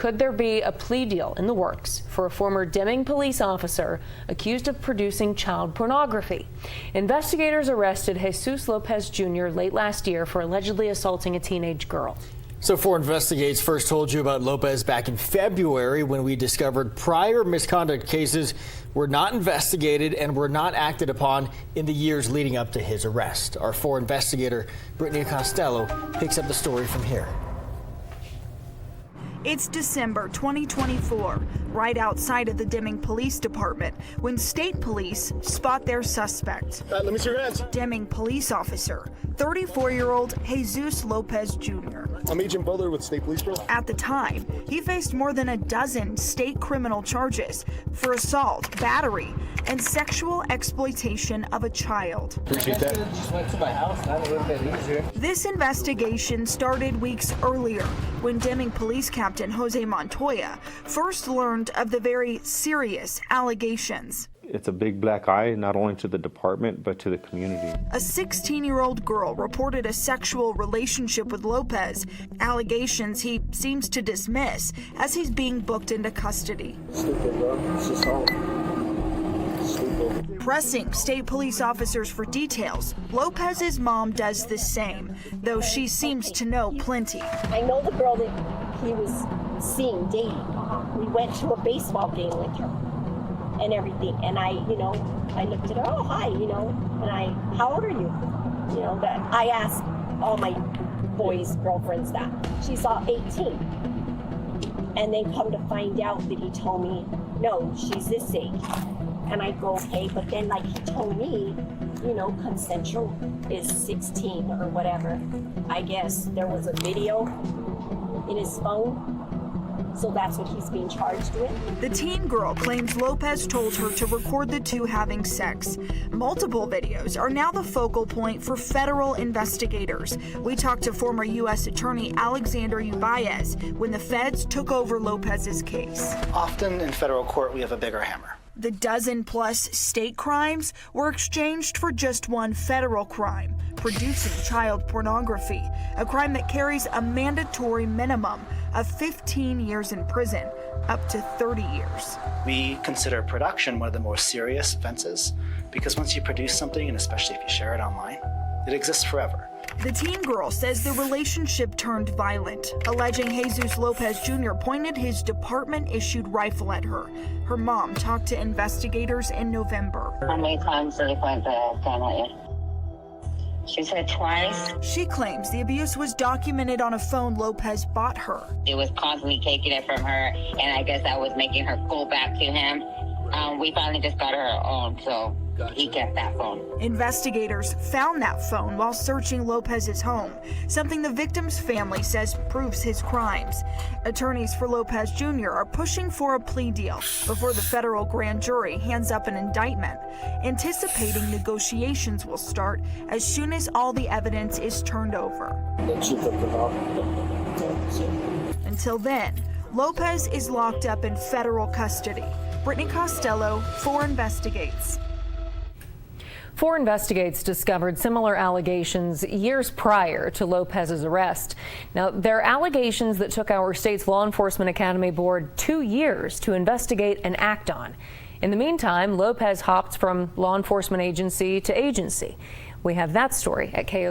Could there be a plea deal in the works for a former Deming police officer accused of producing child pornography? Investigators arrested Jesus Lopez Jr. late last year for allegedly assaulting a teenage girl. So 4 Investigates first told you about Lopez back in February when we discovered prior misconduct cases were not investigated and were not acted upon in the years leading up to his arrest. Our 4 investigator, Brittany Costello, picks up the story from here. It's December 2024, right outside of the Deming Police Department, when state police spot their suspect. Let me see your hands. Deming police officer, 34-year-old Jesus Lopez Jr. I'm Agent Butler with State Police Bureau. At the time, he faced more than a dozen state criminal charges for assault, battery, and sexual exploitation of a child. Appreciate that. Just went to my house, not a little bit easier. This investigation started weeks earlier when Deming Police Captain Jose Montoya first learned of the very serious allegations. It's a big black eye, not only to the department, but to the community. A 16-year-old girl reported a sexual relationship with Lopez, allegations he seems to dismiss as he's being booked into custody. Stupid, bro. It's just all stupid. Pressing state police officers for details, Lopez's mom does the same, though she seems to know plenty. I know the girl that he was seeing, dating. We went to a baseball game with her and everything. And I looked at her, oh, hi, and how old are you? That I asked all my boys' girlfriends that. She saw 18. And then come to find out that he told me, no, she's this age. And I go, okay, but then like he told me, consensual is 16 or whatever. I guess there was a video in his phone. So that's what he's being charged with. The teen girl claims Lopez told her to record the two having sex. Multiple videos are now the focal point for federal investigators. We talked to former U.S. Attorney Alexander Ubaez when the feds took over Lopez's case. Often in federal court, we have a bigger hammer. The dozen-plus state crimes were exchanged for just one federal crime, producing child pornography, a crime that carries a mandatory minimum of 15 years in prison, up to 30 years. We consider production one of the more serious offenses because once you produce something, and especially if you share it online, it exists forever. The teen girl says the relationship turned violent, alleging Jesus Lopez Jr. pointed his department-issued rifle at her. Her mom talked to investigators in November. How many times did he point the gun at you? She said twice. She claims the abuse was documented on a phone Lopez bought her. It was constantly taking it from her, and I guess that was making her go back to him. We finally just got her own, so he kept that phone. Investigators found that phone while searching Lopez's home, something the victim's family says proves his crimes. Attorneys for Lopez Jr. are pushing for a plea deal before the federal grand jury hands up an indictment, anticipating negotiations will start as soon as all the evidence is turned over. Until then, Lopez is locked up in federal custody. Brittany Costello, 4 Investigates. 4 Investigates discovered similar allegations years prior to Lopez's arrest. Now, they're allegations that took our state's Law Enforcement Academy Board 2 years to investigate and act on. In the meantime, Lopez hopped from law enforcement agency to agency. We have that story at KOB.